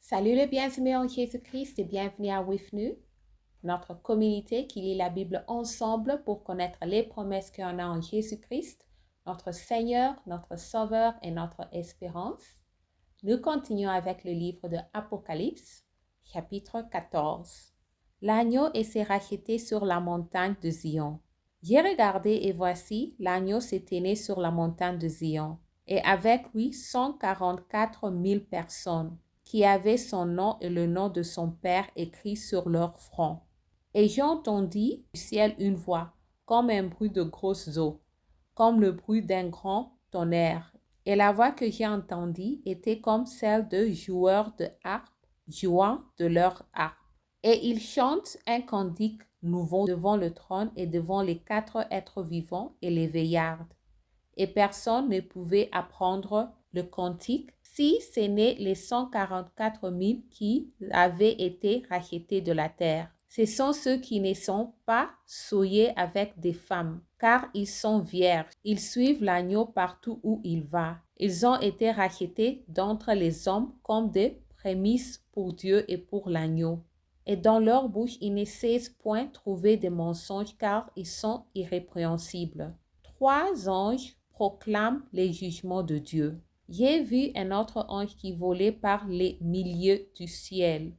Salut les bien-aimés en Jésus-Christ et bienvenue à WIFNU, notre communauté qui lit la Bible ensemble pour connaître les promesses qu'on a en Jésus-Christ, notre Seigneur, notre Sauveur et notre espérance. Nous continuons avec le livre de Apocalypse, chapitre 14. L'agneau s'est racheté sur la montagne de Zion. J'ai regardé et voici, l'agneau s'était né sur la montagne de Zion, et avec lui 144 000 personnes qui avaient son nom et le nom de son Père écrit sur leur front. Et j'ai entendu du ciel une voix, comme un bruit de grosses eaux, comme le bruit d'un grand tonnerre. Et la voix que j'ai entendue était comme celle de joueurs de harpe jouant de leur harpe. Et ils chantent un cantique nouveau devant le trône et devant les 4 êtres vivants et les veillards. Et personne ne pouvait apprendre le cantique si ce n'est les 144 000 qui avaient été rachetés de la terre. Ce sont ceux qui ne sont pas souillés avec des femmes, car ils sont vierges. Ils suivent l'agneau partout où il va. Ils ont été rachetés d'entre les hommes comme des prémices pour Dieu et pour l'agneau. Et dans leur bouche, ils ne cessent point trouver des mensonges, car ils sont irrépréhensibles. 3 anges proclament les jugements de Dieu. J'ai vu un autre ange qui volait par les milieux du ciel,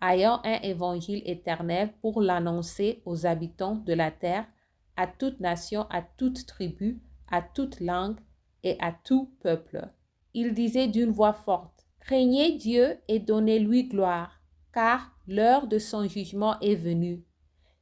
ayant un évangile éternel pour l'annoncer aux habitants de la terre, à toute nation, à toute tribu, à toute langue et à tout peuple. Il disait d'une voix forte, « Craignez Dieu et donnez-lui gloire, car l'heure de son jugement est venue,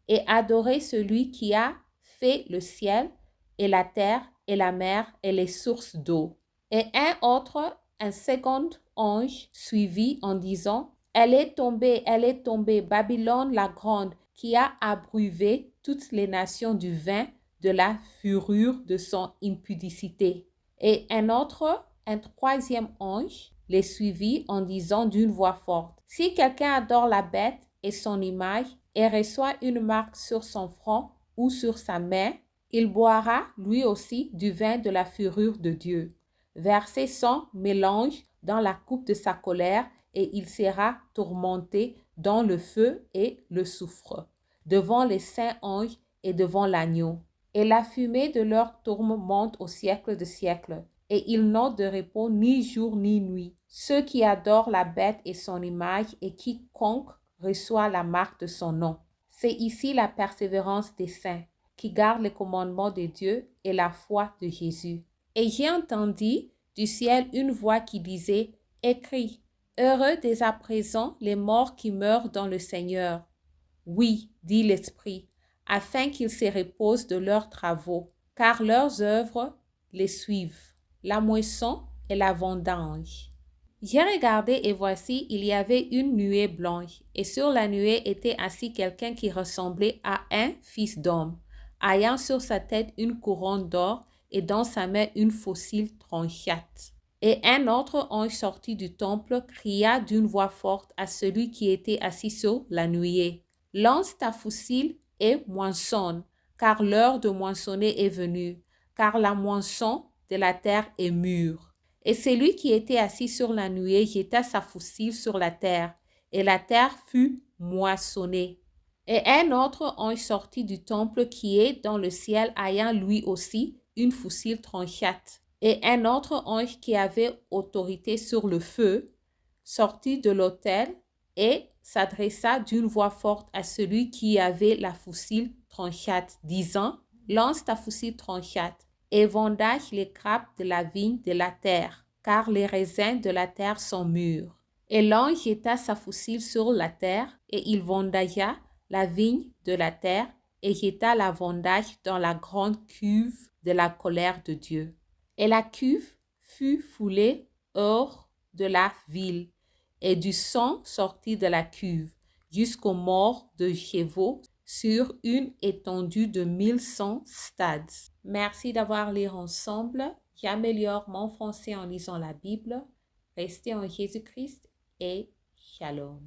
et adorez celui qui a fait le ciel et la terre et la mer et les sources d'eau. » Et un second ange suivit en disant, « Elle est tombée, Babylone la grande, qui a abreuvé toutes les nations du vin de la fureur de son impudicité. » Et un troisième ange les suivit en disant d'une voix forte, « Si quelqu'un adore la bête et son image et reçoit une marque sur son front ou sur sa main, il boira lui aussi du vin de la fureur de Dieu, versé sans mélange dans la coupe de sa colère, et il sera tourmenté dans le feu et le soufre, devant les saints anges et devant l'agneau. Et la fumée de leur tourment monte au siècle de siècles, et ils n'ont de repos ni jour ni nuit, ceux qui adorent la bête et son image, et quiconque reçoit la marque de son nom. C'est ici la persévérance des saints, qui gardent les commandements de Dieu et la foi de Jésus. Et j'ai entendu du ciel une voix qui disait, « Écris, heureux dès à présent les morts qui meurent dans le Seigneur. » Oui, dit l'Esprit, afin qu'ils se reposent de leurs travaux, car leurs œuvres les suivent, la moisson et la vendange. J'ai regardé et voici, il y avait une nuée blanche, et sur la nuée était assis quelqu'un qui ressemblait à un fils d'homme, ayant sur sa tête une couronne d'or et dans sa main une faucille tranchante. Et un autre ange sorti du temple cria d'une voix forte à celui qui était assis sur la nuée, « Lance ta faucille et moissonne, car l'heure de moissonner est venue, car la moisson de la terre est mûre. » Et celui qui était assis sur la nuée jeta sa faucille sur la terre, et la terre fut moissonnée. Et un autre ange sortit du temple qui est dans le ciel, ayant lui aussi une faucille tranchante. Et un autre ange qui avait autorité sur le feu sortit de l'autel et s'adressa d'une voix forte à celui qui avait la faucille tranchante, disant, « Lance ta faucille tranchante et vendage les grappes de la vigne de la terre, car les raisins de la terre sont mûrs. » Et l'ange jeta sa faucille sur la terre, et il vendagea la vigne de la terre, et jeta la vendage dans la grande cuve de la colère de Dieu. Et la cuve fut foulée hors de la ville, et du sang sortit de la cuve, jusqu'aux morts de chevaux, sur une étendue de 1100 stades. Merci d'avoir lu ensemble. J'améliore mon français en lisant la Bible. Restez en Jésus-Christ et Shalom.